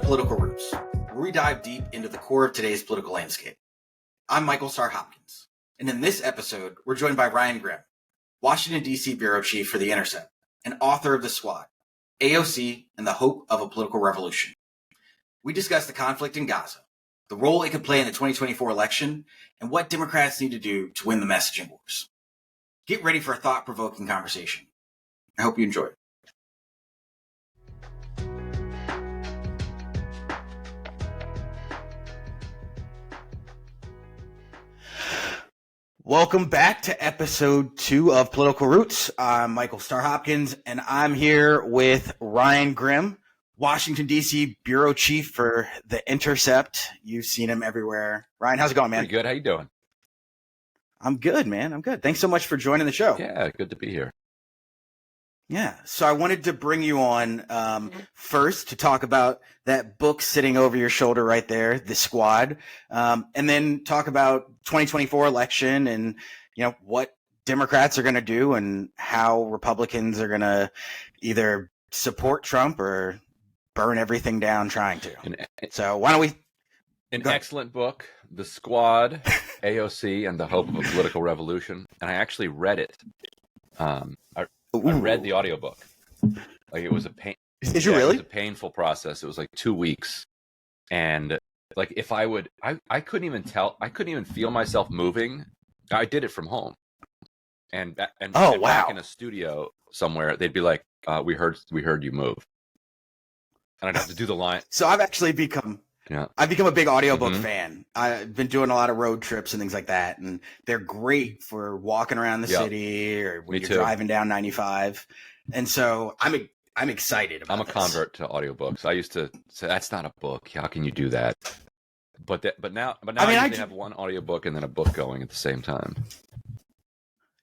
Political Roots, where we dive deep into the core of today's political landscape. I'm Michael Starr Hopkins, and in this episode, we're joined by Ryan Grimm, Washington D.C. Bureau Chief for The Intercept, and author of The Squad, AOC and the Hope of a Political Revolution. We discuss the conflict in Gaza, the role it could play in the 2024 election, and what Democrats need to do to win the messaging wars. Get ready for a thought-provoking conversation. I hope you enjoy it. Welcome back to episode 2 of Political Roots. I'm Michael Starr Hopkins, and I'm here with Ryan Grimm, Washington, D.C. Bureau Chief for The Intercept. You've seen him everywhere. Ryan, how's it going, man? Pretty good. How you doing? I'm good, man. I'm good. Thanks so much for joining the show. Yeah, good to be here. Yeah. So I wanted to bring you on first to talk about that book sitting over your shoulder right there, The Squad, and then talk about 2024 election and, you know, what Democrats are going to do and how Republicans are going to either support Trump or burn everything down trying to. So why don't we... An excellent book, The Squad, AOC, and the Hope of a Political Revolution. And I actually read it. I read the audiobook. Like, it was a pain. Did you really? It was a painful process. It was like 2 weeks. And like, if I would, I couldn't even feel myself moving. I did it from home. And back in a studio somewhere, they'd be like, we heard you move. And I'd have to do the line. So I've actually become a big audiobook fan. I've been doing a lot of road trips and things like that, and they're great for walking around the city or when you're driving down 95. And so I'm excited about I'm a convert to audiobooks. I used to say, that's not a book. How can you do that? But now I usually have one audiobook and then a book going at the same time.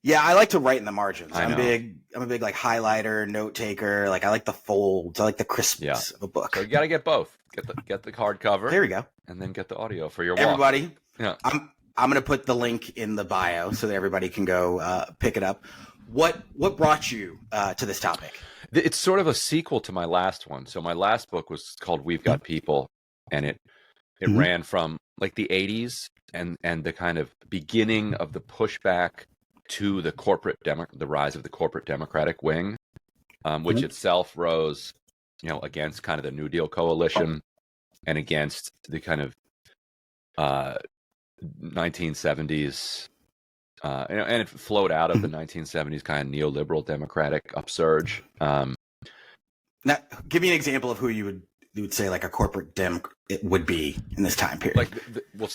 Yeah, I like to write in the margins. I'm a big like highlighter, note taker. Like, I like the folds. I like the crispness of a book. So you got to get both. Get the hardcover. There we go. And then get the audio for your walk. Everybody. Yeah. I'm going to put the link in the bio so that everybody can go pick it up. What brought you to this topic? It's sort of a sequel to my last one. So my last book was called We've Got People, and it ran from like the 80s and the kind of beginning of the pushback to the the rise of the corporate Democratic wing, which itself rose, against kind of the New Deal coalition and against the kind of 1970s, and it flowed out of the 1970s kind of neoliberal democratic upsurge. Now, give me an example of who you would say like a corporate dem it would be in this time period. The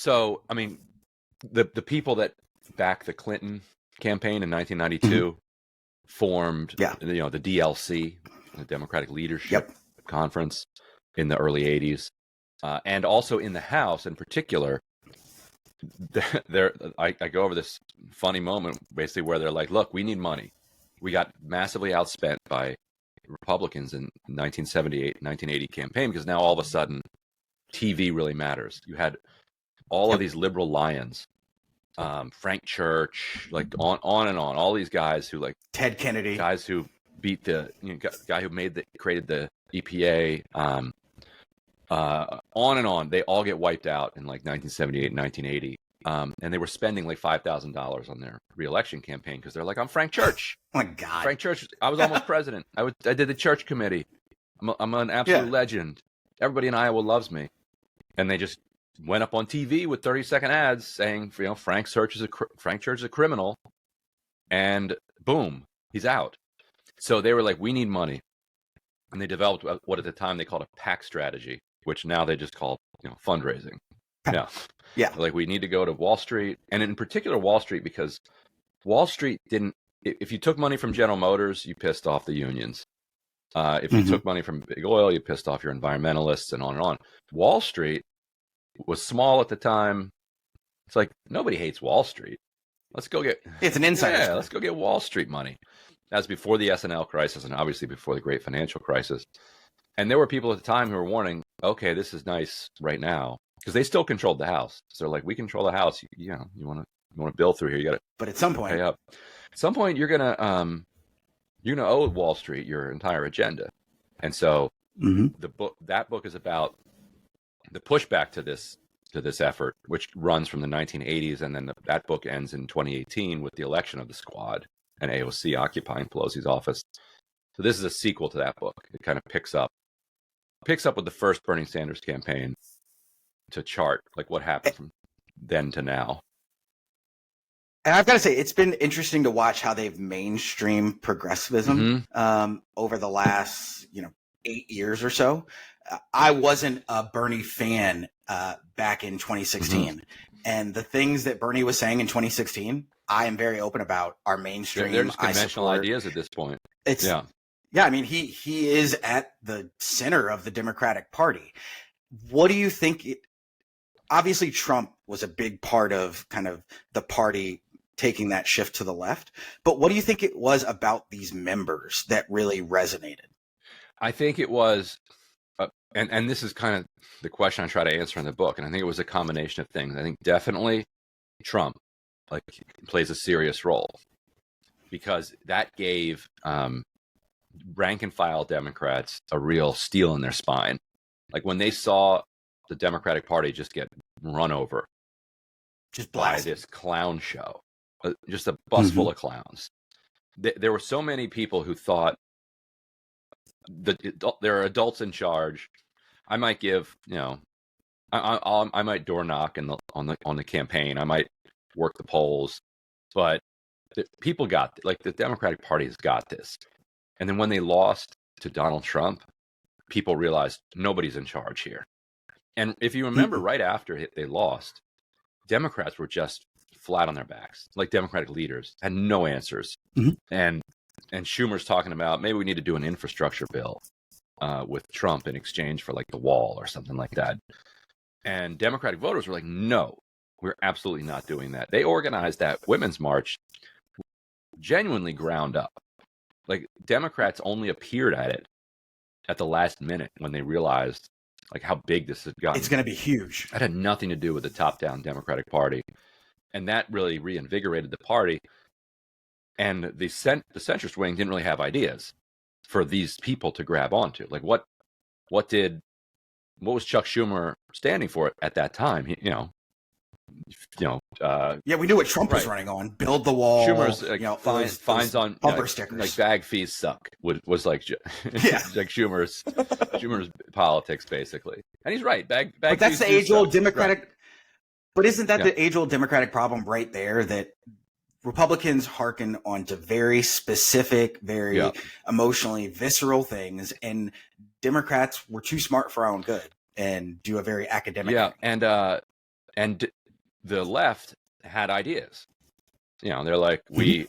people that backed the Clinton campaign in 1992 formed the DLC, the Democratic Leadership Conference, in the early 80s, and also in the House in particular. I go over this funny moment basically where they're like, look, we need money. We got massively outspent by Republicans in 1978 1980 campaign because now all of a sudden TV really matters. You had all of these liberal lions, Frank Church, like on and on, all these guys who, like Ted Kennedy, guys who beat the guy who created the EPA, on and on. They all get wiped out in like 1978 1980, and they were spending like $5,000 on their re-election campaign because they're like, I'm Frank Church. Oh my God, Frank Church. I was almost president. I did the church committee. I'm an absolute legend. Everybody in Iowa loves me, and they just went up on TV with 30-second ads saying, Frank Church is a criminal, and boom, he's out. So they were like, we need money, and they developed what at the time they called a PAC strategy, which now they just call fundraising. Like, we need to go to Wall Street, and in particular Wall Street, because Wall Street didn't. If you took money from General Motors, you pissed off the unions. If you took money from Big Oil, you pissed off your environmentalists, and on and on. Wall Street was small at the time. It's like, nobody hates Wall Street. Let's go get... It's an insider. Yeah, let's go get Wall Street money. That's before the S&L crisis and obviously before the great financial crisis. And there were people at the time who were warning, okay, this is nice right now, because they still controlled the House. So they're like, we control the House. You want to bill through here. You got to... But at some point... Pay up. At some point, you're going to owe Wall Street your entire agenda. And so that book is about the pushback to this effort, which runs from the 1980s, and then that book ends in 2018 with the election of the Squad and AOC occupying Pelosi's office. So this is a sequel to that book. It kind of picks up with the first Bernie Sanders campaign to chart like what happened from then to now. And I've got to say, it's been interesting to watch how they've mainstreamed progressivism over the last 8 years or so. I wasn't a Bernie fan back in 2016. And the things that Bernie was saying in 2016, I am very open about, are mainstream. They're just conventional ideas at this point. Yeah, I mean, he is at the center of the Democratic Party. What do you think? Obviously, Trump was a big part of kind of the party taking that shift to the left. But what do you think it was about these members that really resonated? I think it was, and this is kind of the question I try to answer in the book, and I think it was a combination of things. I think definitely Trump plays a serious role, because that gave rank and file Democrats a real steel in their spine. Like when they saw the Democratic Party just get run over just by this clown show, just a bus full of clowns. There were so many people who thought that there are adults in charge. I might give, I might door knock on the campaign. I might work the polls, but people got, the Democratic Party has got this. And then when they lost to Donald Trump, people realized nobody's in charge here. And if you remember, right after they lost, Democrats were just flat on their backs. Like Democratic leaders had no answers. And Schumer's talking about maybe we need to do an infrastructure bill with Trump in exchange for the wall or something like that. And Democratic voters were like, no, we're absolutely not doing that. They organized that women's march genuinely ground up. Democrats only appeared at it at the last minute when they realized how big this had gotten. It's going to be huge. That had nothing to do with the top-down Democratic Party. And that really reinvigorated the party. And the centrist wing didn't really have ideas for these people to grab onto. What was Chuck Schumer standing for at that time? We knew what Trump was running on. Build the wall. Schumer's fines on bumper stickers. Bag fees suck. Was Schumer's politics basically. And he's right. Bag but that's fees the age-old Democratic. Right. But isn't that the age-old Democratic problem right there, that Republicans hearken onto very specific, very emotionally visceral things, and Democrats were too smart for our own good and do a very academic thing. And the left had ideas. They're like, we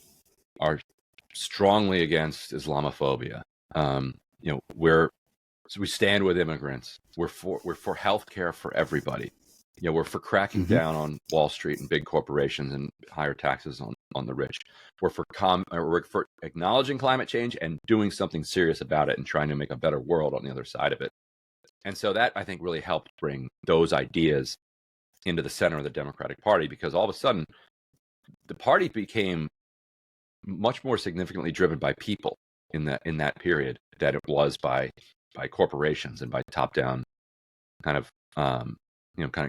are strongly against Islamophobia. We stand with immigrants. We're for health care for everybody. We're for cracking down on Wall Street and big corporations and higher taxes on the rich. We're for acknowledging climate change and doing something serious about it and trying to make a better world on the other side of it. And so that, I think, really helped bring those ideas into the center of the Democratic Party, because all of a sudden the party became much more significantly driven by people in that period than it was by corporations and by top-down kind of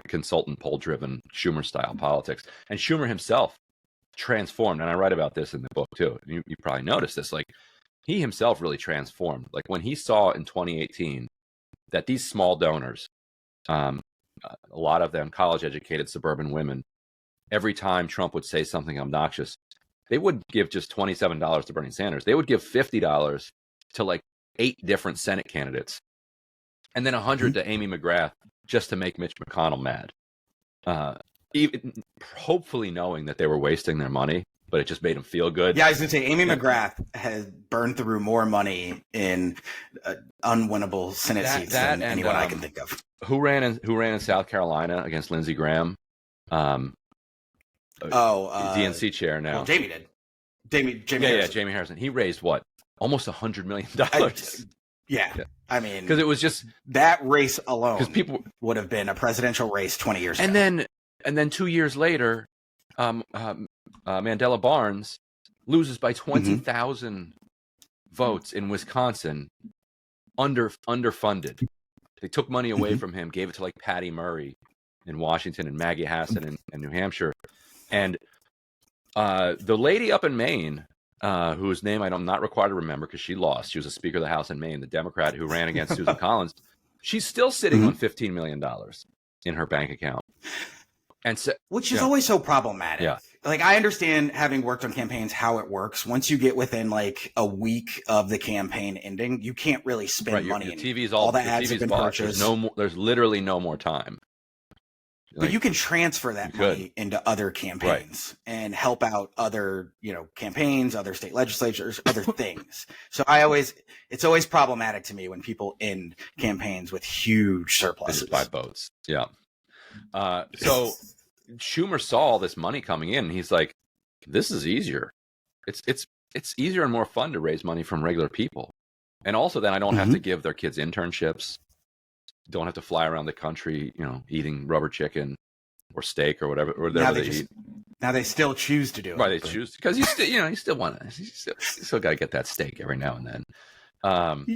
consultant poll-driven Schumer-style politics. And Schumer himself transformed, and I write about this in the book too. You probably noticed this. He himself really transformed. When he saw in 2018 that these small donors, a lot of them college-educated suburban women, every time Trump would say something obnoxious, they would give just $27 to Bernie Sanders. They would give $50 to 8 different Senate candidates, and then $100 to Amy McGrath just to make Mitch McConnell mad. Even hopefully knowing that they were wasting their money, but it just made them feel good. Yeah, I was going to say, Amy McGrath has burned through more money in unwinnable Senate seats than anyone I can think of. Who ran in South Carolina against Lindsey Graham? DNC chair now. Well, Jamie did. Jamie Harrison. Jamie Harrison. He raised what? Almost $100 million. I mean, because it was just that race alone. Because people would have been a presidential race 20 years ago. And then 2 years later, Mandela Barnes loses by 20,000 votes in Wisconsin, underfunded. They took money away from him, gave it to like Patty Murray in Washington and Maggie Hassan in New Hampshire. And the lady up in Maine, whose name I'm not required to remember because she lost. She was a Speaker of the House in Maine, the Democrat who ran against Susan Collins. She's still sitting on $15 million in her bank account. And so, which is always so problematic. Yeah. Like, I understand, having worked on campaigns, how it works. Once you get within like a week of the campaign ending, you can't really spend money. Your TV's all the ads have been purchased. There's literally no more time. But you can transfer that money into other campaigns and help out other, campaigns, other state legislatures, other things. So it's always problematic to me when people end campaigns with huge surpluses. By boats. Yeah. So Schumer saw all this money coming in, and he's like, this is easier. It's easier and more fun to raise money from regular people. And also then I don't have to give their kids internships. Don't have to fly around the country, eating rubber chicken or steak or whatever they eat. Now they still choose to do it. Right, they choose because you still want to. You still got to get that steak every now and then. And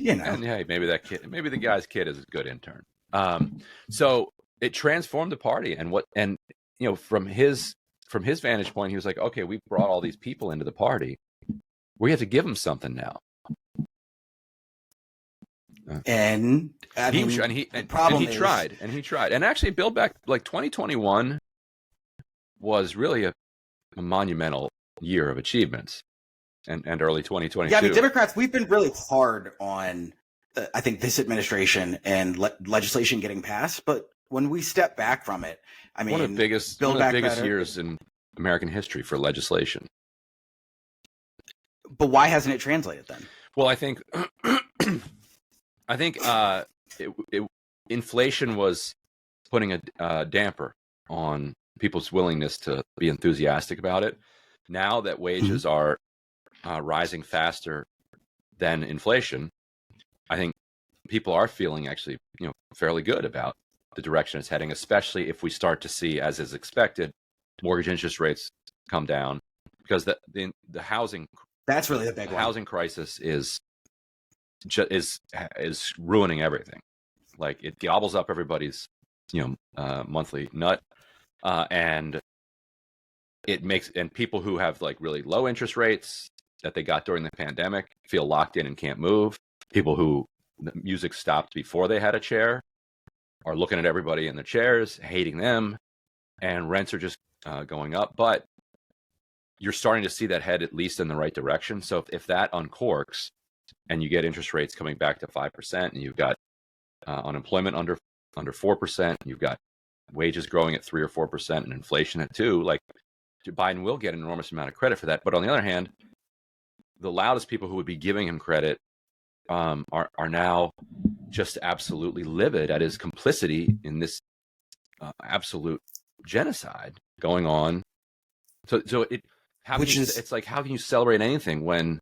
hey, maybe the guy's kid is a good intern. So it transformed the party, and from his vantage point, he was like, okay, we brought all these people into the party. We have to give them something now. And he tried. And actually, build back, like 2021 was really a monumental year of achievements, and early 2022. Yeah, I mean, Democrats, we've been really hard on, I think, this administration and legislation getting passed. But when we step back from it, I mean, one of the biggest years in American history for legislation. But why hasn't it translated then? Well, I think inflation was putting a damper on people's willingness to be enthusiastic about it. Now that wages are rising faster than inflation, I think people are feeling actually, fairly good about the direction it's heading, especially if we start to see, as is expected, mortgage interest rates come down, because the housing, that's really the big one. Housing crisis is ruining everything. Like, it gobbles up everybody's monthly nut, and it makes, and people who have like really low interest rates that they got during the pandemic feel locked in and can't move. People who the music stopped before they had a chair are looking at everybody in the chairs, hating them, and rents are just going up. But you're starting to see that head at least in the right direction. So if that uncorks and you get interest rates coming back to 5%, and you've got unemployment under 4%, you've got wages growing at 3 or 4%, and inflation at 2%, like, Biden will get an enormous amount of credit for that. But on the other hand, the loudest people who would be giving him credit are now just absolutely livid at his complicity in this absolute genocide going on. It's like, how can you celebrate anything when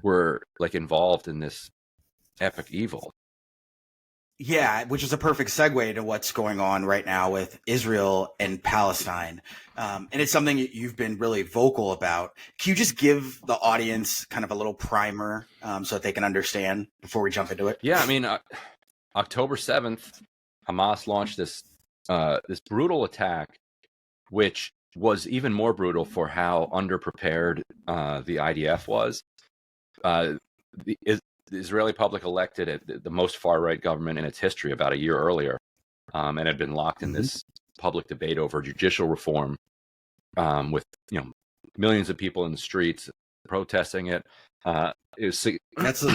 we're like involved in this epic evil? Yeah, which is a perfect segue to what's going on right now with Israel and Palestine. And it's something you've been really vocal about. Can you just give the audience kind of a little primer so that they can understand before we jump into it? Yeah, I mean, October 7th, Hamas launched this brutal attack, which was even more brutal for how underprepared the IDF was. The Israeli public elected the most far-right government in its history about a year earlier, and had been locked in this public debate over judicial reform, with millions of people in the streets protesting it. That's the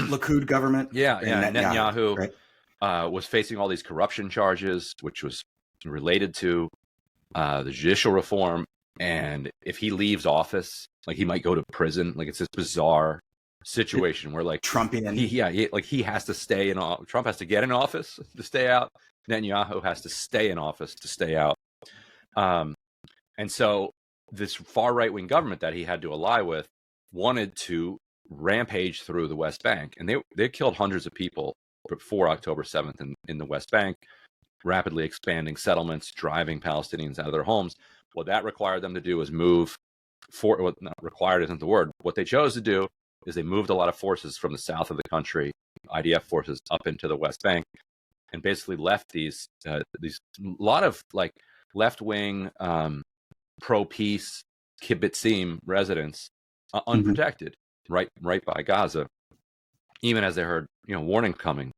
Likud government. Yeah. Netanyahu was facing all these corruption charges, which was related to the judicial reform. And if he leaves office, like, he might go to prison. Like, it's this bizarre situation where, like, Trumpian. He has to stay in office. Trump has to get in office to stay out. Netanyahu has to stay in office to stay out. And so this far right-wing government that he had to ally with wanted to rampage through the West Bank. And they killed hundreds of people before October 7th in the West Bank, rapidly expanding settlements, driving Palestinians out of their homes. What that required them to do was not required isn't the word. What they chose to do is they moved a lot of forces from the south of the country, IDF forces, up into the West Bank. and basically left these lot of like left-wing pro-peace kibbutzim residents unprotected right by Gaza, even as they heard warnings coming.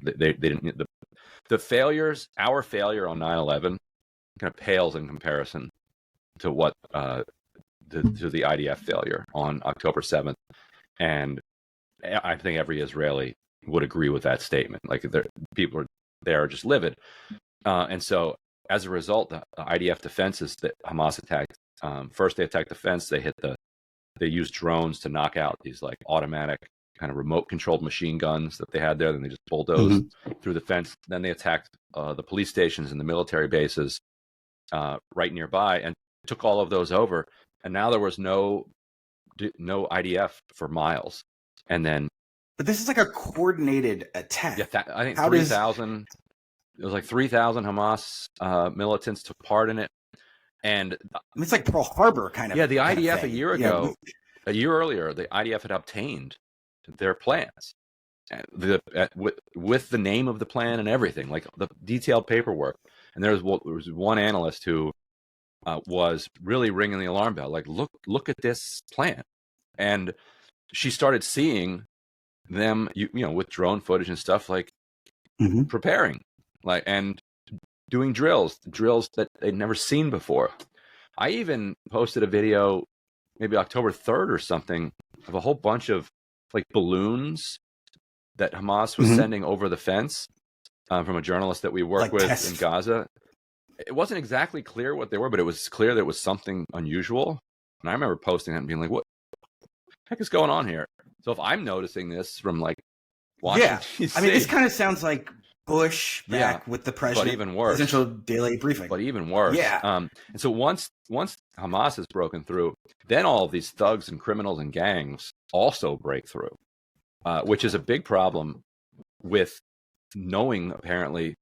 They didn't. The failures, our failure on 9/11, kind of pales in comparison to what to the IDF failure on October 7th, and I think every Israeli would agree with that statement. Like, people are just livid, and so as a result, the IDF defenses that Hamas attacked. First, they attacked the fence. They used drones to knock out these like automatic kind of remote controlled machine guns that they had there. Then they just bulldozed through the fence. Then they attacked the police stations and the military bases right nearby and took all of those over. And now there was no IDF for miles. And then, but this is like a coordinated attack. Yeah, I think 3,000. It was like 3,000 Hamas militants took part in it. And it's like Pearl Harbor kind of. Yeah, the IDF a year ago, a year earlier, the IDF had obtained their plans with the name of the plan and everything, like the detailed paperwork. And there was one analyst who was really ringing the alarm bell, like, look at this plan. And she started seeing them, with drone footage and stuff, like preparing, like, and doing drills that they'd never seen before. I even posted a video, maybe October 3rd or something, of a whole bunch of like balloons that Hamas was sending over the fence from a journalist that we work with in Gaza. It wasn't exactly clear what they were, but it was clear there was something unusual. And I remember posting that and being like, what the heck is going on here? So if I'm noticing this from like Washington D.C. I mean, this kind of sounds like Bush back with the president, but even worse. Presidential daily briefing. But even worse. Yeah. And so once Hamas has broken through, then all of these thugs and criminals and gangs also break through, which is a big problem with knowing apparently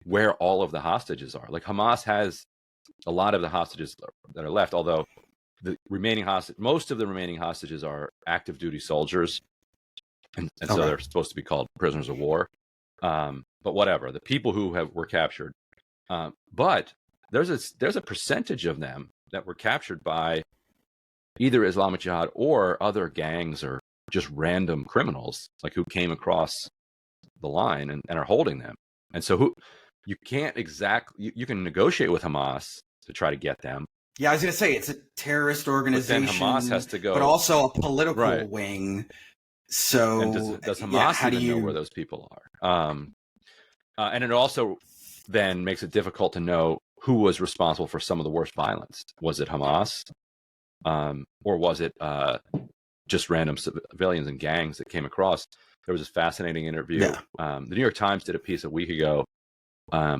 where all of the hostages are. Like, Hamas has a lot of the hostages that are left, although the remaining most of the remaining hostages are active duty soldiers, and so they're supposed to be called prisoners of war. But whatever, the people who were captured, but there's a percentage of them that were captured by either Islamic Jihad or other gangs or just random criminals, like, who came across the line and are holding them. And so you can't you can negotiate with Hamas to try to get them. Yeah, I was going to say, it's a terrorist organization, but then Hamas has to go, but also a political wing. So, and does Hamas even know where those people are? And it also then makes it difficult to know who was responsible for some of the worst violence. Was it Hamas, or was it just random civilians and gangs that came across? There was this fascinating interview. Yeah. The New York Times did a piece a week ago. I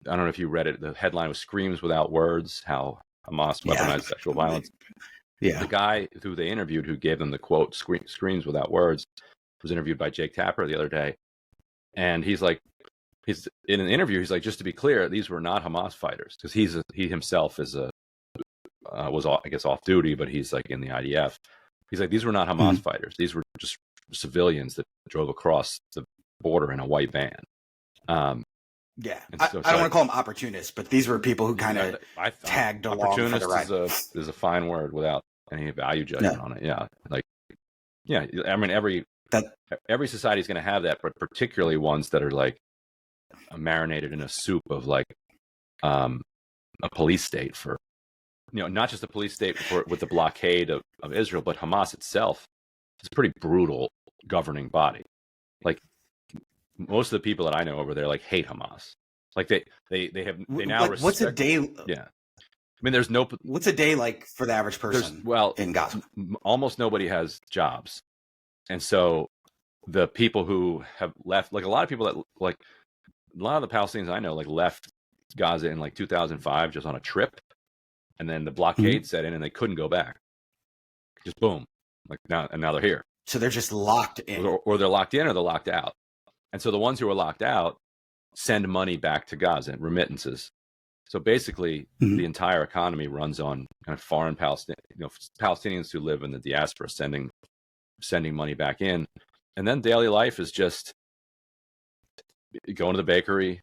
don't know if you read it. The headline was "Screams Without Words: How Hamas Weaponized Sexual Violence." Yeah. The guy who they interviewed, who gave them the quote "Screams Without Words," was interviewed by Jake Tapper the other day, and he's in an interview. He's like, just to be clear, these were not Hamas fighters, because he himself was I guess off duty, but he's like in the IDF. He's like, these were not Hamas fighters. These were just civilians that drove across the border in a white van. I don't want to call them opportunists, but these were people who kind of tagged along for the ride. Opportunist is a fine word without any value judgment on it. Yeah, I mean, every society is going to have that, but particularly ones that are like marinated in a soup of like a police state for, not just a police state with the blockade of Israel, but Hamas itself is a pretty brutal governing body. Like, most of the people that I know over there like hate Hamas. Like they now respect. What's a day? Yeah, I mean, what's a day like for the average person? In Gaza, almost nobody has jobs, and so the people who have left, like a lot of people that like a lot of the Palestinians I know, like left Gaza in like 2005 just on a trip, and then the blockade set in and they couldn't go back. Just boom, like now they're here. So they're just locked in, or they're locked in, or they're locked out. And so the ones who are locked out send money back to Gaza, remittances. So basically, the entire economy runs on kind of foreign Palestinians who live in the diaspora sending money back in, and then daily life is just going to the bakery,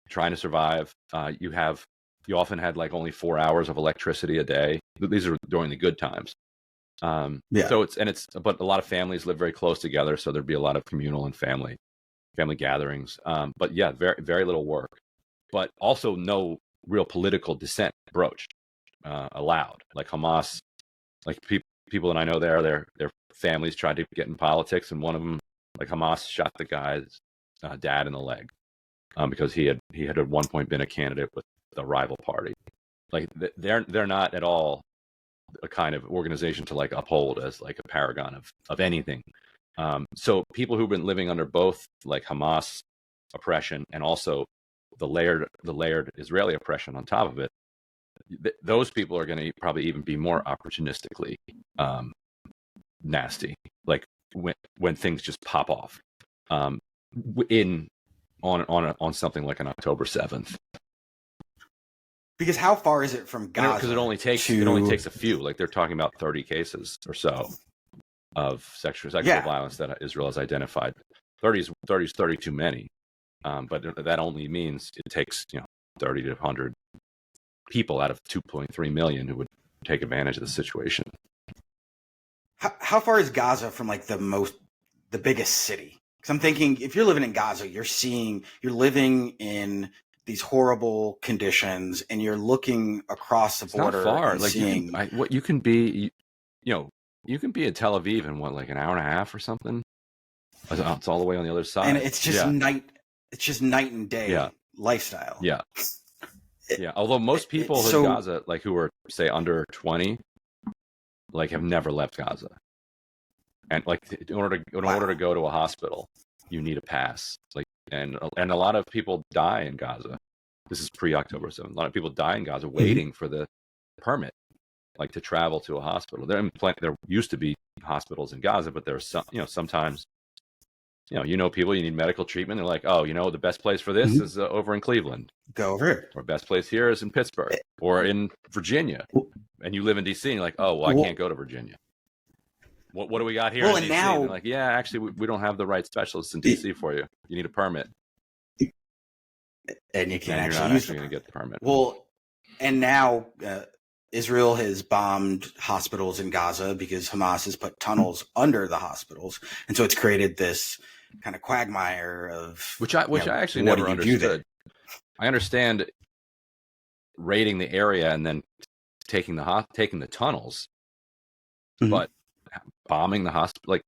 trying to survive. You often had like only 4 hours of electricity a day. These are during the good times. So but a lot of families live very close together, so there'd be a lot of communal and family gatherings. But yeah, very, very little work, but also no real political dissent broached, allowed. Like Hamas, like people that I know their families tried to get in politics, and one of them, like Hamas, shot the guy's dad in the leg because he had at one point been a candidate with the rival party. Like they're not at all a kind of organization to like uphold as like a paragon of anything. So people who've been living under both like Hamas oppression and also the layered Israeli oppression on top of it, those people are going to probably even be more opportunistically nasty. Like when things just pop off on something like an October 7th. Because how far is it from Gaza? Because it only takes a few. Like they're talking about 30 cases or so of sexual violence that Israel has identified. 30 is too many, but that only means it takes 30 to 100 people out of 2.3 million who would take advantage of the situation. How far is Gaza from like the biggest city? Because I'm thinking if you're living in Gaza, you're living in these horrible conditions, and you're looking across the border. Not far. And like seeing you can be in Tel Aviv in like an hour and a half or something. It's all the way on the other side, and it's just night. It's just night and day lifestyle. Yeah. Yeah. Although most people in Gaza, like who are say under 20, like have never left Gaza, and like in order to go to a hospital, you need a pass. Like and a lot of people die in Gaza. This is pre-October 7th. A lot of people die in Gaza waiting for the permit, like to travel to a hospital. There used to be hospitals in Gaza, but there's some, sometimes, people, you need medical treatment. They're like, oh, the best place for this is over in Cleveland. Go over here. Or best place here is in Pittsburgh or in Virginia. And you live in D.C. and you're like, oh, well, I can't go to Virginia. What do we got here in D.C.? Now, and they're like, yeah, actually, we don't have the right specialists in D.C. for you. You need a permit. And you can't you're not actually going to get the permit. Well, and now Israel has bombed hospitals in Gaza because Hamas has put tunnels under the hospitals. And so it's created this kind of quagmire of... Which I actually never understood. I understand raiding the area and then taking the tunnels, but bombing the hospital, like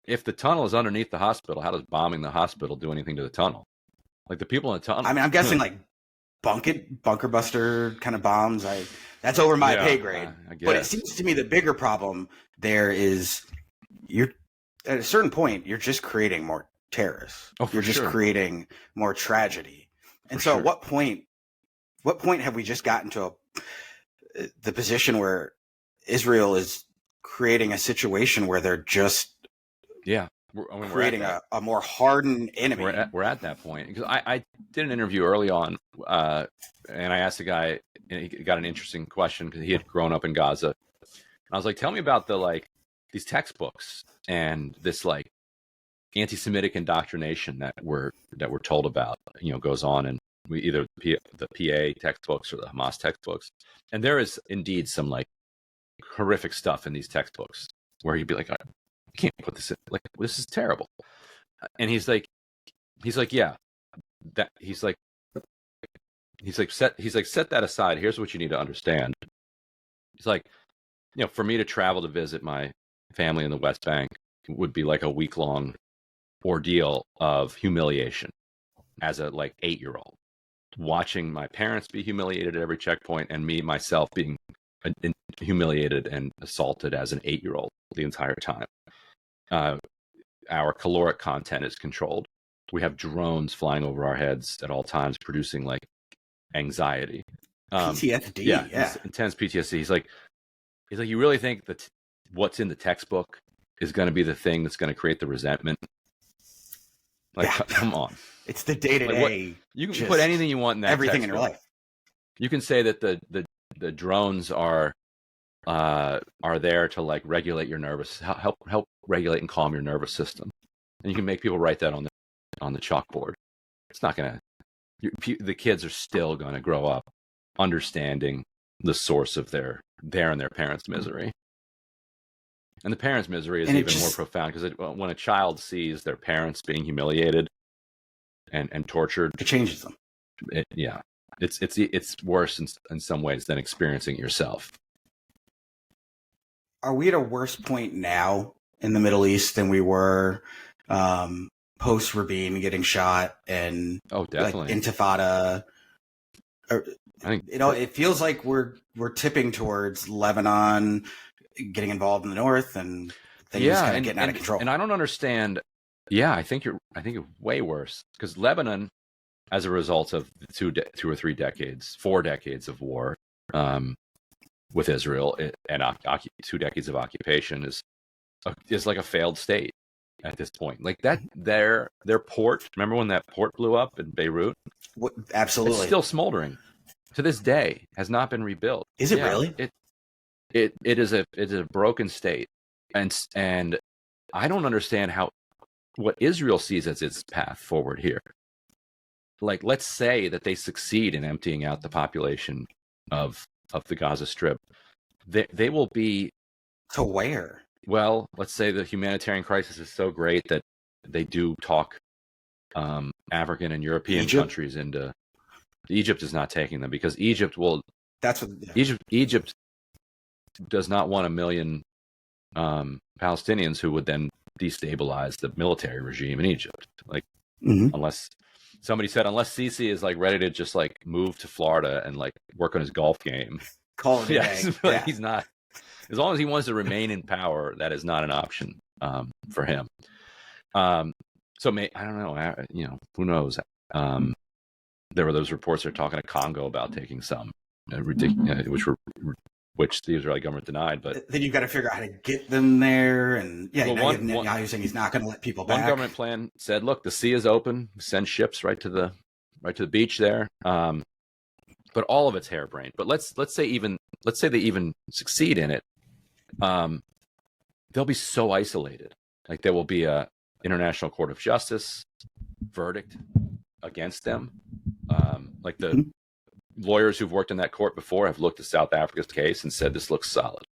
if the tunnel is underneath the hospital, how does bombing the hospital do anything to the tunnel? Like the people in the tunnel. I mean, I'm guessing like bunker buster kind of bombs. That's over my pay grade. But it seems to me the bigger problem there is you're at a certain point you're just creating more terrorists. You're just creating more tragedy. And so at what point have we just gotten to the position where Israel is creating a situation where they're just creating a more hardened enemy? We're at that point. Because I did an interview early on, and I asked the guy, and he got an interesting question because he had grown up in Gaza. And I was like, tell me about these textbooks and this like anti-Semitic indoctrination that we're told about, goes on, and we either the PA textbooks or the Hamas textbooks. And there is indeed some like horrific stuff in these textbooks where you'd be like, I can't put this in, like, this is terrible. And he's like set that aside. Here's what you need to understand. He's like, for me to travel to visit my family in the West Bank would be like a week-long ordeal of humiliation as a like 8-year-old, watching my parents be humiliated at every checkpoint and me myself being humiliated and assaulted as an 8-year-old the entire time. Our caloric content is controlled. We have drones flying over our heads at all times, producing like anxiety, PTSD. Yeah, intense PTSD. He's like, you really think that what's in the textbook is going to be the thing that's going to create the resentment? Like, come on. It's the day-to-day. You can put anything you want in that everything textbook. in your life. You can say that the drones are there to like regulate your help regulate and calm your nervous system, and you can make people write that on the chalkboard. it's not going to, the kids are still going to grow up understanding the source of their and their parents' misery. And the parents' misery is even more profound, because when a child sees their parents being humiliated and tortured, it changes them. It's worse in some ways than experiencing it yourself. Are we at a worse point now in the Middle East than we were post Rabin getting shot and definitely Intifada? I think it feels like we're tipping towards Lebanon getting involved in the north and things kind of getting out of control. And I don't understand. Yeah, I think it's way worse, because Lebanon, as a result of 2 or 3 decades, 4 decades of war with Israel and 2 decades of occupation, is like a failed state at this point. Like that, their port. Remember when that port blew up in Beirut? Absolutely, it's still smoldering to this day. Has not been rebuilt. Is it really? It is a broken state, and I don't understand what Israel sees as its path forward here. Like, let's say that they succeed in emptying out the population of the Gaza Strip. They will be to where? Well, let's say the humanitarian crisis is so great that they do talk African and European countries into. Egypt is not taking them, because Egypt will. That's what Egypt does not want 1 million Palestinians who would then destabilize the military regime in Egypt. Like, unless somebody said, unless Sisi is like ready to just like move to Florida and like work on his golf game, he's not. As long as he wants to remain in power, that is not an option for him. I don't know. Who knows? There were those reports that are talking to Congo about taking some, which the Israeli government denied. But then you've got to figure out how to get them there, and Netanyahu saying he's not going to let people back. One government plan said, "Look, the sea is open. Send ships right to the beach there." But all of it's harebrained. But let's say they even succeed in it. They'll be so isolated. Like, there will be a International Court of Justice verdict against them. Like the lawyers who've worked in that court before have looked at South Africa's case and said, this looks solid.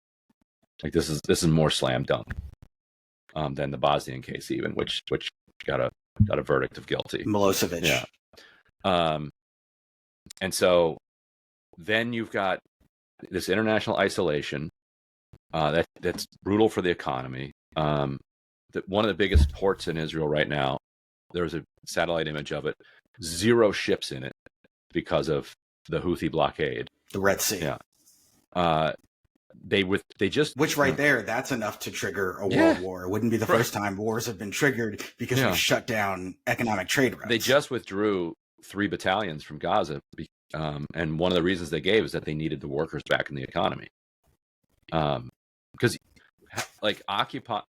Like, this is more slam dunk than the Bosnian case, even, which got a verdict of guilty. Milosevic. Yeah. And so then you've got this international isolation that's brutal for the economy. One of the biggest ports in Israel right now, there's a satellite image of it, 0 ships in it because of the Houthi blockade. The Red Sea. Yeah. Which right there, that's enough to trigger a world war. It wouldn't be the first time wars have been triggered because we shut down economic trade routes. They just withdrew 3 battalions from Gaza, and one of the reasons they gave is that they needed the workers back in the economy. Because like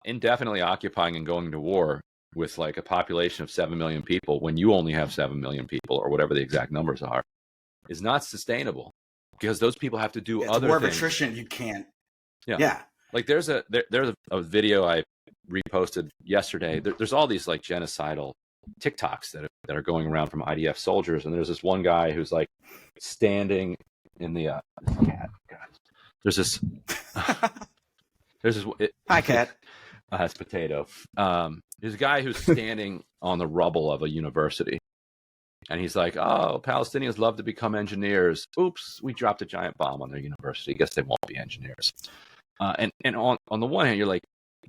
indefinitely occupying and going to war with like a population of 7 million people, when you only have 7 million people, or whatever the exact numbers are, is not sustainable, because those people have to do other war things. Of attrition, you can't. Yeah. Like there's a video I reposted yesterday. There's all these like genocidal TikToks that are going around from IDF soldiers, and there's this one guy who's like standing in the cat. There's this. Hi, cat. It's Potato. There's a guy who's standing on the rubble of a university, and he's like, "Oh, Palestinians love to become engineers. Oops, we dropped a giant bomb on their university. Guess they won't be engineers." And on the one hand, you're like,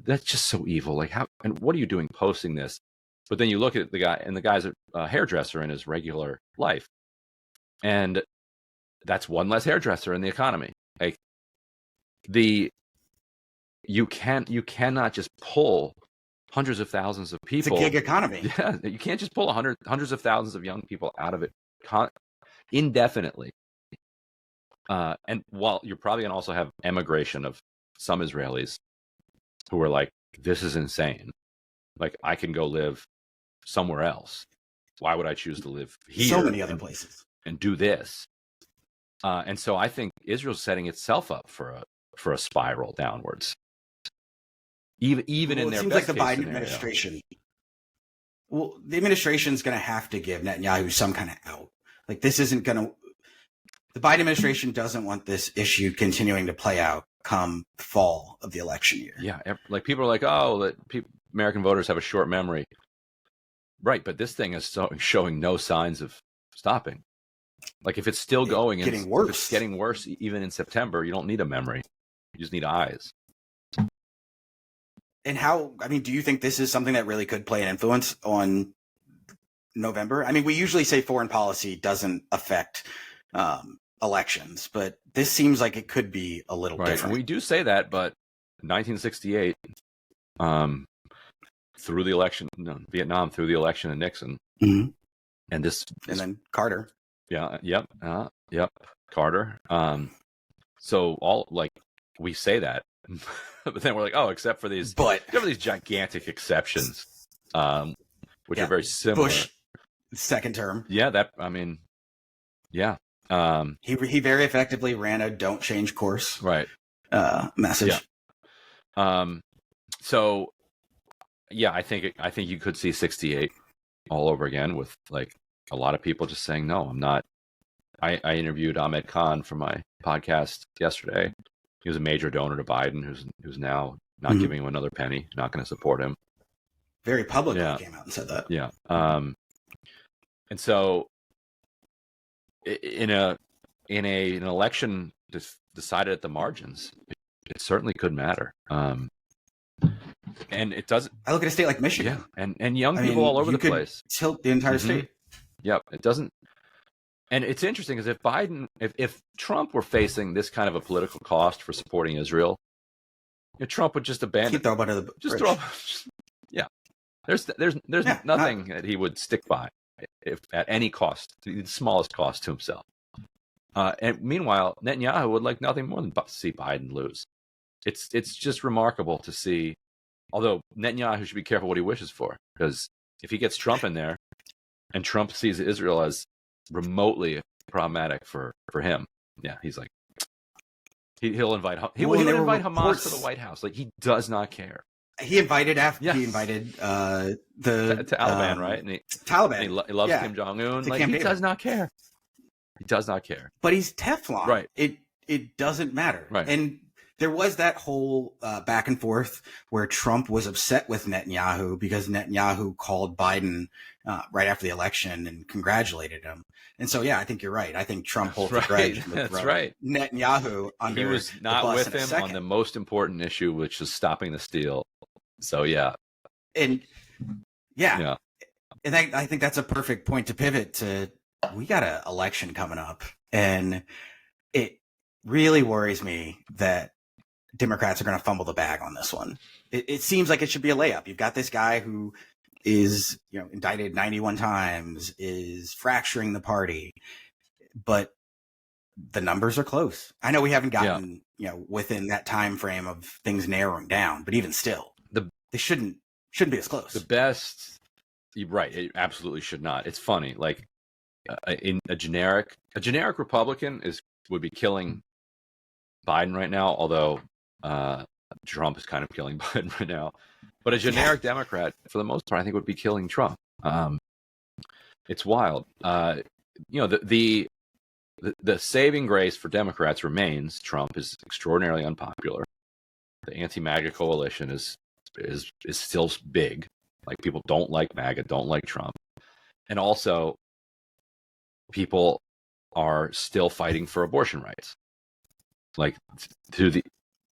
"That's just so evil. Like, how? And what are you doing posting this?" But then you look at the guy, and the guy's a hairdresser in his regular life, and that's one less hairdresser in the economy. Like, you cannot just pull hundreds of thousands of people. It's a gig economy. Yeah, you can't just pull hundreds of thousands of young people out of it indefinitely. And while you're probably going to also have emigration of some Israelis who are like, this is insane. Like, I can go live somewhere else. Why would I choose to live here? So many other places. And do this. And so I think Israel's setting itself up for a spiral downwards. Even in their seems best like the Biden scenario. administration. Well, the administration's going to have to give Netanyahu some kind of out. Like, this isn't going to. The Biden administration doesn't want this issue continuing to play out come fall of the election year. Yeah, like people are like, oh, that American voters have a short memory. Right, but this thing is showing no signs of stopping. Like, if it's still going, getting worse. If it's getting worse even in September, you don't need a memory. You just need eyes. And how, I mean, do you think this is something that really could play an influence on November? I mean, we usually say foreign policy doesn't affect elections, but this seems like it could be a little different. We do say that, but 1968, through the election, Vietnam, through the election of Nixon, mm-hmm. and then Carter. Yeah, yep, Carter. So all, like, we say that, but then we're like, oh, except for these gigantic exceptions, which are very similar. Bush, second term. Yeah, yeah. He very effectively ran a "don't change course" message. Yeah. So, yeah, I think you could see 68 all over again, with like a lot of people just saying, no, I'm not. I interviewed Ahmed Khan for my podcast yesterday. He was a major donor to Biden, who's now not mm-hmm. giving him another penny, not going to support him. Very publicly came out and said that. Yeah. And so, in an election decided at the margins, it certainly could matter. And it doesn't. I look at a state like Michigan, and young people all over the place. Tilt the entire mm-hmm. state. Yep, it doesn't. And it's interesting, because if Trump were facing this kind of a political cost for supporting Israel, Trump would just abandon. Throw under the just bridge. Yeah, there's nothing that he would stick by, if at any cost, the smallest cost to himself. And meanwhile, Netanyahu would like nothing more than see Biden lose. It's just remarkable to see. Although Netanyahu should be careful what he wishes for, because if he gets Trump in there, and Trump sees Israel as remotely problematic for him, he's like, he'll invite Hamas to the White House. Like, he does not care. He invited the Taliban, right? And Taliban. He loves Kim Jong-un. Like, he does not care. He does not care. But he's Teflon. Right. It doesn't matter. Right. And there was that whole back and forth where Trump was upset with Netanyahu because Netanyahu called Biden right after the election and congratulated him. And so, I think you're right. I think Trump holds a grudge. That's right. Netanyahu under he was not with him on the most important issue, which is stopping the steal. So, And and I think that's a perfect point to pivot to. We got an election coming up, and it really worries me that Democrats are going to fumble the bag on this one. It seems like it should be a layup. You've got this guy who is, indicted 91 times, is fracturing the party, but the numbers are close. I know we haven't gotten, within that time frame of things narrowing down, but even still, they shouldn't be as close. The best, right? It absolutely should not. It's funny, like in a generic Republican would be killing Biden right now, although Trump is kind of killing Biden right now. But a generic Democrat, for the most part, I think would be killing Trump. It's wild. The saving grace for Democrats remains Trump is extraordinarily unpopular. The anti-MAGA coalition is still big. Like, people don't like MAGA, don't like Trump, and also people are still fighting for abortion rights. Like,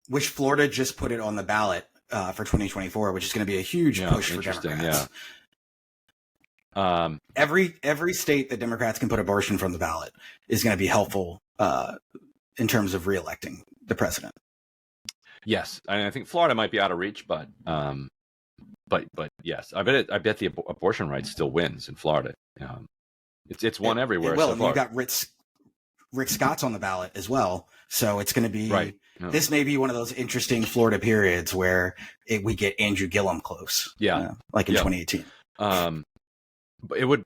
which Florida just put it on the ballot for 2024, which is going to be a huge push for Democrats. Every state that Democrats can put abortion from the ballot is going to be helpful in terms of reelecting the president. Yes, I think Florida might be out of reach, but yes, I bet the abortion right still wins in Florida. It's won everywhere. Well, so you've got Rick Scott's on the ballot as well, so it's going to be right. This may be one of those interesting Florida periods where we get Andrew Gillum close. Like in 2018. But it would.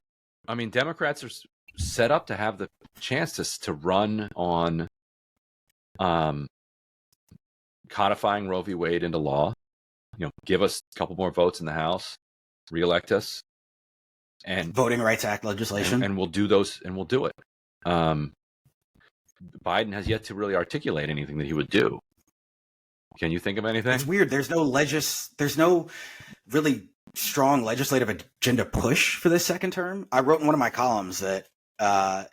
I mean, Democrats are set up to have the chance to run on codifying Roe v. Wade into law. Give us a couple more votes in the House, reelect us, and Voting Rights Act legislation, and we'll do those, and we'll do it. Biden has yet to really articulate anything that he would do. Can you think of anything? It's weird. There's no really strong legislative agenda push for this second term. I wrote in one of my columns that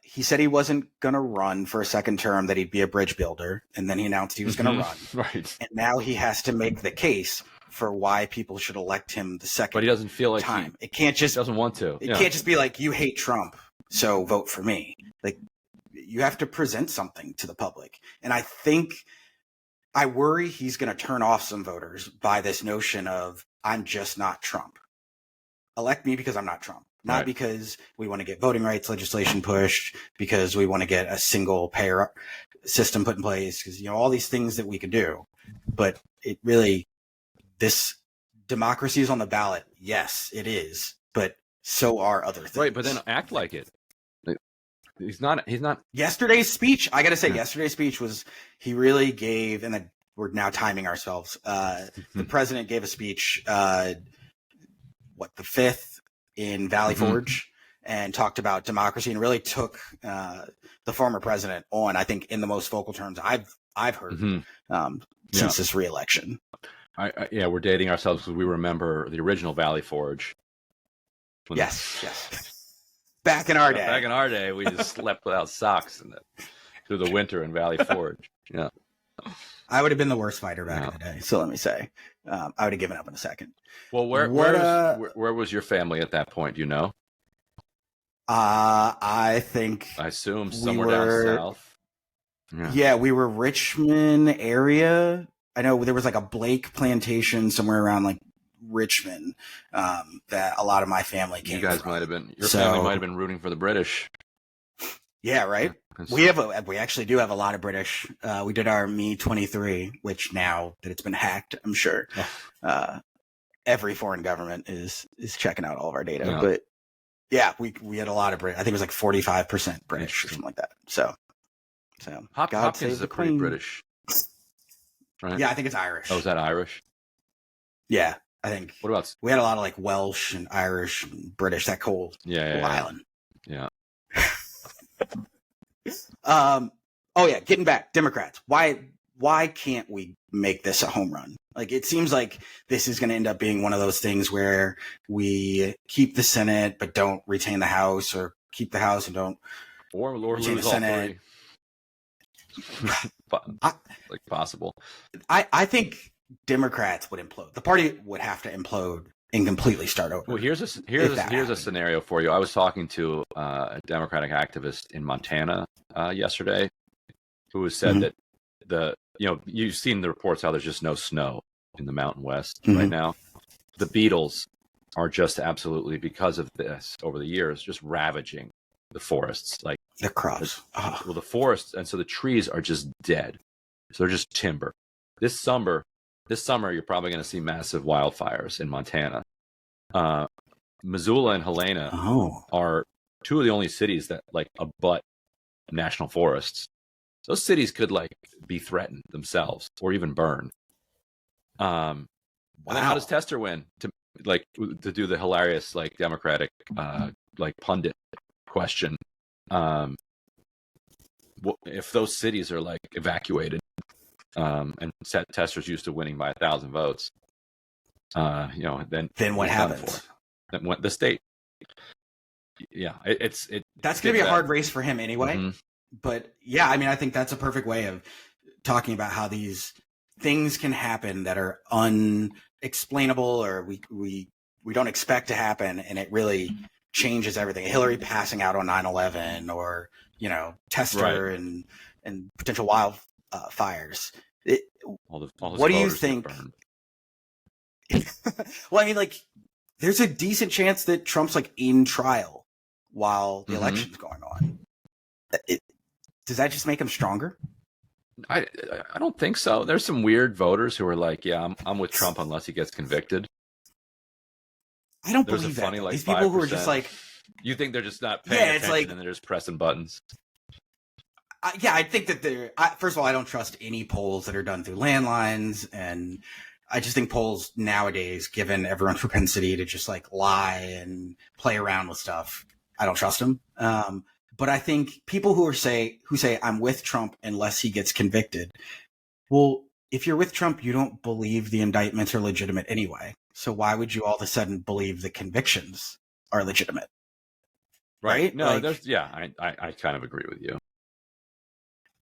he said he wasn't going to run for a second term, that he'd be a bridge builder, and then he announced he was going to run. Right. And now he has to make the case for why people should elect him the second time. But he doesn't feel like it can't just he doesn't want to. It can't just be like, you hate Trump, so vote for me. Like, you have to present something to the public. And I worry he's going to turn off some voters by this notion of, I'm just not Trump. Elect me because I'm not Trump. Not right. Because we want to get voting rights legislation pushed, because we want to get a single payer system put in place, because, you know, all these things that we could do. But it really, this democracy is on the ballot. Yes, it is. But so are other things. Right, but then act like it. He's not. Yesterday's speech, I got to say, yesterday's speech was, he really gave, and then we're now timing ourselves. The president gave a speech, the 5th in Valley Forge, and talked about democracy, and really took the former president on, I think, in the most vocal terms I've heard since this reelection. We're dating ourselves because we remember the original Valley Forge. Yes. Back in our day, we just slept without socks through the winter in Valley Forge. Yeah, I would have been the worst fighter back in the day. So let me say, I would have given up in a second. Well, where was your family at that point? Do you know? I assume somewhere down south. Yeah, we were Richmond area. I know there was like a Blake plantation somewhere around like Richmond that a lot of my family came from. Your family might have been rooting for the British. Yeah, right. We actually do have a lot of British. We did our Me 23, which now that it's been hacked, I'm sure every foreign government is checking out all of our data. Yeah. But yeah, we had a lot of British. I think it was like 45% British or something like that. So Hopkins is a pretty British, right? Yeah, I think it's Irish. Oh, is that Irish? Yeah. I think. What about? We had a lot of like Welsh and Irish and British, that whole island. Yeah. Getting back, Democrats. Why can't we make this a home run? Like, it seems like this is going to end up being one of those things where we keep the Senate but don't retain the House, or keep the House and don't retain the Senate. Like possible. I think Democrats would implode. The party would have to implode and completely start over. Well, here's a scenario for you. I was talking to a Democratic activist in Montana yesterday, who said that you've seen the reports how there's just no snow in the Mountain West right now. The beetles are just absolutely, because of this over the years, just ravaging the forests, like the crops. Well, the forests, and so the trees are just dead. So they're just timber. This summer, you're probably going to see massive wildfires in Montana. Missoula and Helena are two of the only cities that like abut national forests. Those cities could like be threatened themselves or even burned. And then how does Tester win to do the hilarious like Democratic like pundit question? If those cities are like evacuated, and Tester's used to winning by 1,000 votes, then what happens? Then the state. Yeah, that's going to be a hard race for him anyway. But yeah, I mean, I think that's a perfect way of talking about how these things can happen that are unexplainable, or we don't expect to happen, and it really changes everything. Hillary passing out on 9/11, or Tester and potential wildfires. What do you think? Well, I mean, like, there's a decent chance that Trump's like in trial while the election's going on. Does that just make him stronger? I don't think so. There's some weird voters who are like, yeah, I'm with Trump unless he gets convicted. I don't believe that. Funny, like, these people who are just like, you think they're just not paying attention, and they're just pressing buttons. I think that first of all, I don't trust any polls that are done through landlines, and I just think polls nowadays, given everyone's propensity to just like lie and play around with stuff, I don't trust them. But I think people who say I'm with Trump unless he gets convicted. Well, if you're with Trump, you don't believe the indictments are legitimate anyway. So why would you all of a sudden believe the convictions are legitimate? Right? No, like, I kind of agree with you.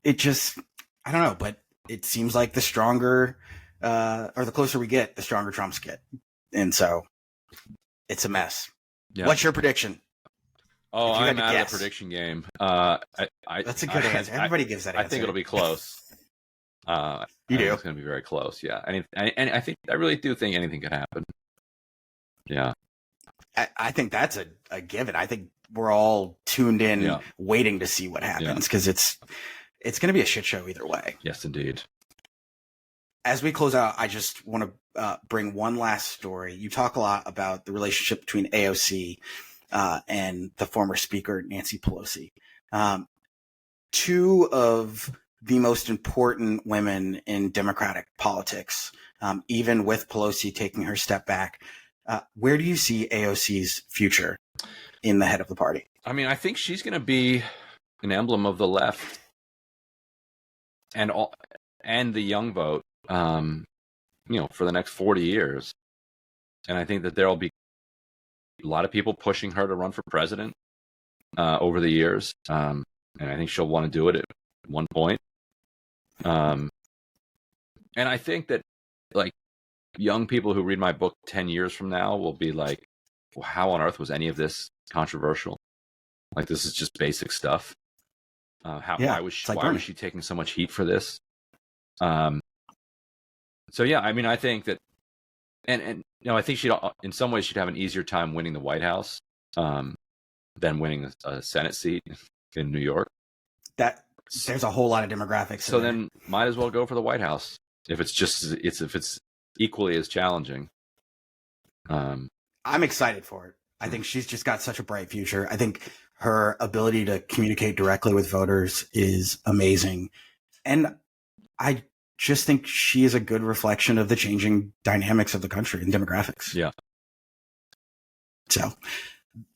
It just, I don't know, but it seems like the stronger, or the closer we get, the stronger Trumps get. And so it's a mess. Yeah. What's your prediction? Oh, I'm out of the prediction game. That's a good answer. Everybody gives that answer. I think it'll be close. You do? It's going to be very close, yeah. And I really do think anything could happen. Yeah. I think that's a given. I think we're all tuned in, waiting to see what happens, because it's going to be a shit show either way. Yes, indeed. As we close out, I just want to bring one last story. You talk a lot about the relationship between AOC and the former speaker, Nancy Pelosi. Two of the most important women in Democratic politics, even with Pelosi taking her step back. Where do you see AOC's future in the head of the party? I mean, I think she's going to be an emblem of the left and the young vote, for the next 40 years. And I think that there'll be a lot of people pushing her to run for president over the years. And I think she'll want to do it at one point. And I think that, like, young people who read my book 10 years from now will be like, well, how on earth was any of this controversial? Like, this is just basic stuff. Why was she taking so much heat for this? So yeah, I mean, I think that, and I think in some ways she'd have an easier time winning the White House than winning a Senate seat in New York. There's a whole lot of demographics. So then might as well go for the White House if it's equally as challenging. I'm excited for it. I think she's just got such a bright future. I think her ability to communicate directly with voters is amazing. And I just think she is a good reflection of the changing dynamics of the country and demographics. Yeah. So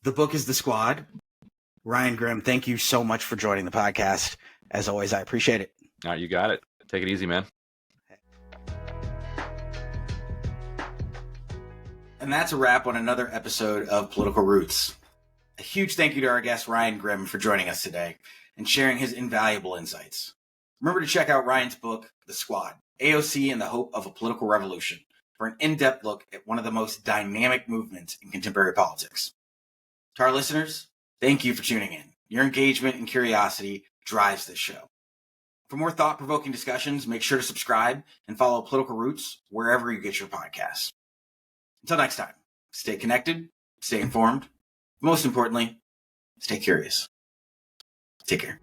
the book is The Squad. Ryan Grimm, thank you so much for joining the podcast. As always, I appreciate it. All right, you got it. Take it easy, man. And that's a wrap on another episode of Political Roots. A huge thank you to our guest Ryan Grimm for joining us today and sharing his invaluable insights. Remember to check out Ryan's book, The Squad, AOC and the Hope of a Political Revolution, for an in-depth look at one of the most dynamic movements in contemporary politics. To our listeners, thank you for tuning in. Your engagement and curiosity drives this show. For more thought-provoking discussions, make sure to subscribe and follow Political Roots wherever you get your podcasts. Until next time, stay connected, stay informed, most importantly, stay curious. Take care.